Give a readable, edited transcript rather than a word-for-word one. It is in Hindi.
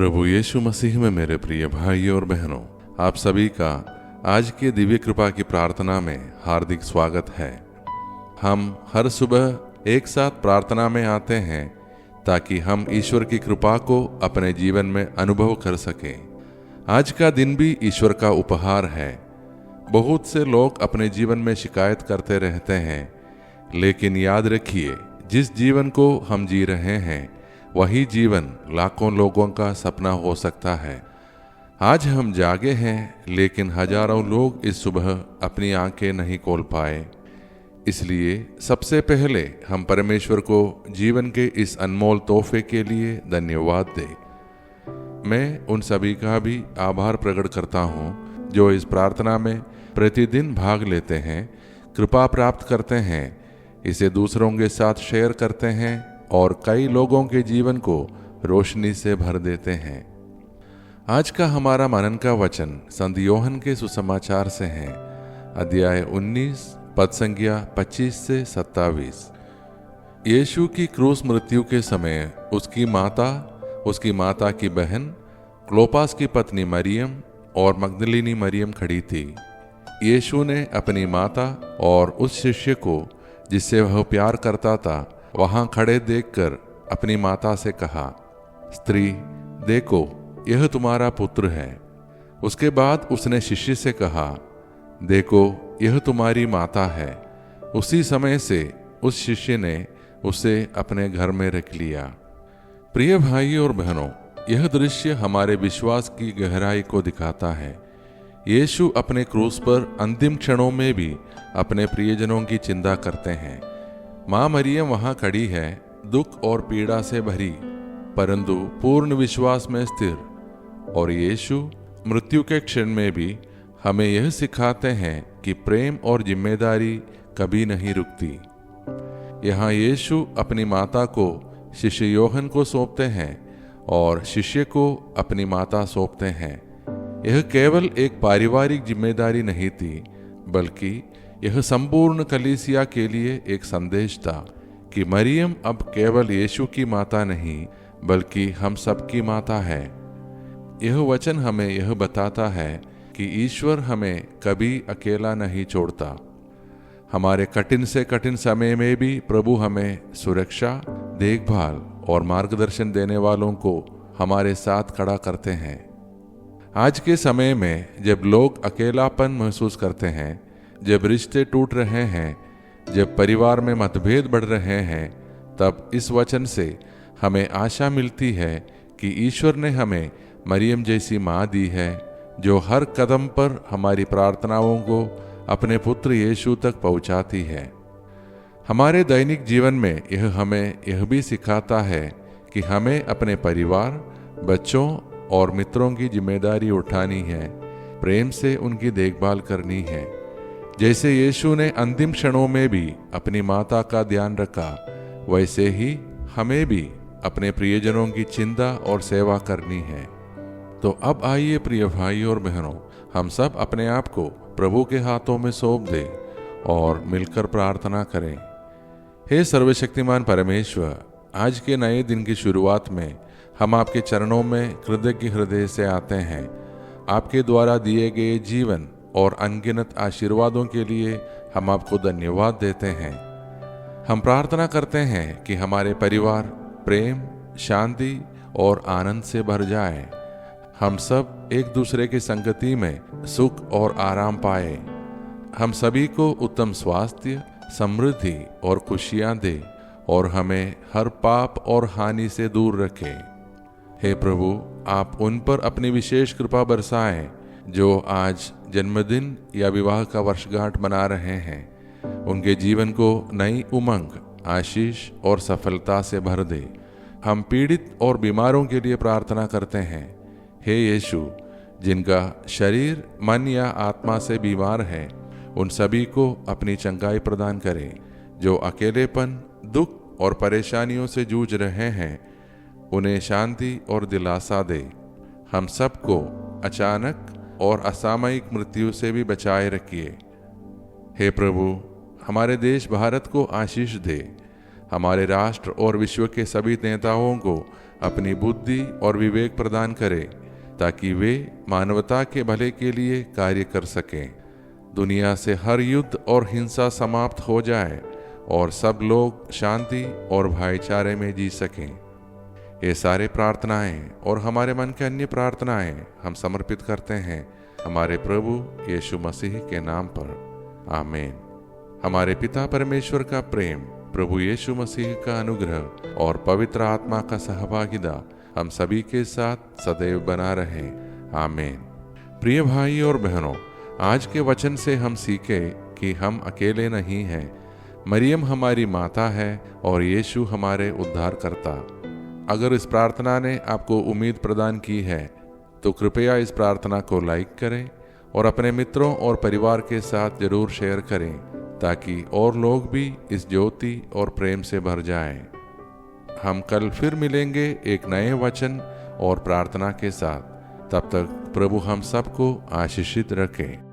प्रभु यीशु मसीह में मेरे प्रिय भाई और बहनों, आप सभी का आज के दिव्य कृपा की प्रार्थना में हार्दिक स्वागत है। हम हर सुबह एक साथ प्रार्थना में आते हैं ताकि हम ईश्वर की कृपा को अपने जीवन में अनुभव कर सकें। आज का दिन भी ईश्वर का उपहार है। बहुत से लोग अपने जीवन में शिकायत करते रहते हैं, लेकिन याद रखिए, जिस जीवन को हम जी रहे हैं वही जीवन लाखों लोगों का सपना हो सकता है। आज हम जागे हैं, लेकिन हजारों लोग इस सुबह अपनी आंखें नहीं खोल पाए। इसलिए सबसे पहले हम परमेश्वर को जीवन के इस अनमोल तोहफे के लिए धन्यवाद दें। मैं उन सभी का भी आभार प्रकट करता हूँ जो इस प्रार्थना में प्रतिदिन भाग लेते हैं, कृपा प्राप्त करते हैं, इसे दूसरों के साथ शेयर करते हैं और कई लोगों के जीवन को रोशनी से भर देते हैं। आज का हमारा मनन का वचन संत योहन के सुसमाचार से है, अध्याय 19 पद संख्या 25 से 27। यीशु की क्रूस मृत्यु के समय उसकी माता की बहन, क्लोपास की पत्नी मरियम और मगदलीनी मरियम खड़ी थी। यीशु ने अपनी माता और उस शिष्य को जिससे वह प्यार करता था वहां खड़े देखकर अपनी माता से कहा, स्त्री, देखो, यह तुम्हारा पुत्र है। उसके बाद उसने शिष्य से कहा, देखो, यह तुम्हारी माता है। उसी समय से उस शिष्य ने उसे अपने घर में रख लिया। प्रिय भाई और बहनों, यह दृश्य हमारे विश्वास की गहराई को दिखाता है। यीशु अपने क्रूस पर अंतिम क्षणों में भी अपने प्रियजनों की चिंता करते हैं। माँ मरियम वहां खड़ी है, दुख और पीड़ा से भरी, परंतु पूर्ण विश्वास में स्थिर। और यीशु मृत्यु के क्षण में भी हमें यह सिखाते हैं कि प्रेम और जिम्मेदारी कभी नहीं रुकती। यहाँ यीशु अपनी माता को शिष्य योहन को सौंपते हैं और शिष्य को अपनी माता सौंपते हैं। यह केवल एक पारिवारिक जिम्मेदारी नहीं थी, बल्कि यह संपूर्ण कलीसिया के लिए एक संदेश था कि मरियम अब केवल यीशु की माता नहीं, बल्कि हम सब की माता है। यह वचन हमें यह बताता है कि ईश्वर हमें कभी अकेला नहीं छोड़ता। हमारे कठिन से कठिन समय में भी प्रभु हमें सुरक्षा, देखभाल और मार्गदर्शन देने वालों को हमारे साथ खड़ा करते हैं। आज के समय में जब लोग अकेलापन महसूस करते हैं, जब रिश्ते टूट रहे हैं, जब परिवार में मतभेद बढ़ रहे हैं, तब इस वचन से हमें आशा मिलती है कि ईश्वर ने हमें मरियम जैसी माँ दी है, जो हर कदम पर हमारी प्रार्थनाओं को अपने पुत्र यीशु तक पहुँचाती है। हमारे दैनिक जीवन में यह हमें यह भी सिखाता है कि हमें अपने परिवार, बच्चों और मित्रों की जिम्मेदारी उठानी है, प्रेम से उनकी देखभाल करनी है। जैसे यीशु ने अंतिम क्षणों में भी अपनी माता का ध्यान रखा, वैसे ही हमें भी अपने प्रियजनों की चिंता और सेवा करनी है। तो अब आइए प्रिय भाई और बहनों, हम सब अपने आप को प्रभु के हाथों में सौंप दें और मिलकर प्रार्थना करें। हे सर्वशक्तिमान परमेश्वर, आज के नए दिन की शुरुआत में हम आपके चरणों में कृतज्ञ हृदय से आते हैं। आपके द्वारा दिए गए जीवन और अनगिनत आशीर्वादों के लिए हम आपको धन्यवाद देते हैं। हम प्रार्थना करते हैं कि हमारे परिवार प्रेम, शांति और आनंद से भर जाए। हम सब एक दूसरे की संगति में सुख और आराम पाए। हम सभी को उत्तम स्वास्थ्य, समृद्धि और खुशियां दे और हमें हर पाप और हानि से दूर रखे। हे प्रभु, आप उन पर अपनी विशेष कृपा बरसाएं जो आज जन्मदिन या विवाह का वर्षगांठ मना रहे हैं। उनके जीवन को नई उमंग, आशीष और सफलता से भर दे। हम पीड़ित और बीमारों के लिए प्रार्थना करते हैं। हे यीशु, जिनका शरीर, मन या आत्मा से बीमार है, उन सभी को अपनी चंगाई प्रदान करें। जो अकेलेपन, दुख और परेशानियों से जूझ रहे हैं, उन्हें शांति और दिलासा दे। हम सबको अचानक और असामयिक मृत्यु से भी बचाए रखिए। हे प्रभु, हमारे देश भारत को आशीष दे। हमारे राष्ट्र और विश्व के सभी नेताओं को अपनी बुद्धि और विवेक प्रदान करे, ताकि वे मानवता के भले के लिए कार्य कर सकें। दुनिया से हर युद्ध और हिंसा समाप्त हो जाए और सब लोग शांति और भाईचारे में जी सकें। ये सारे प्रार्थनाएं और हमारे मन के अन्य प्रार्थनाएं हम समर्पित करते हैं हमारे प्रभु यीशु मसीह के नाम पर। आमीन। हमारे पिता परमेश्वर का प्रेम, प्रभु यीशु मसीह का अनुग्रह और पवित्र आत्मा का सहभागिता हम सभी के साथ सदैव बना रहे। आमीन। प्रिय भाई और बहनों, आज के वचन से हम सीखे कि हम अकेले नहीं हैं। मरियम हमारी माता है और यीशु हमारे उद्धारकर्ता। अगर इस प्रार्थना ने आपको उम्मीद प्रदान की है तो कृपया इस प्रार्थना को लाइक करें और अपने मित्रों और परिवार के साथ जरूर शेयर करें, ताकि और लोग भी इस ज्योति और प्रेम से भर जाएं। हम कल फिर मिलेंगे एक नए वचन और प्रार्थना के साथ। तब तक प्रभु हम सबको आशीषित रखे।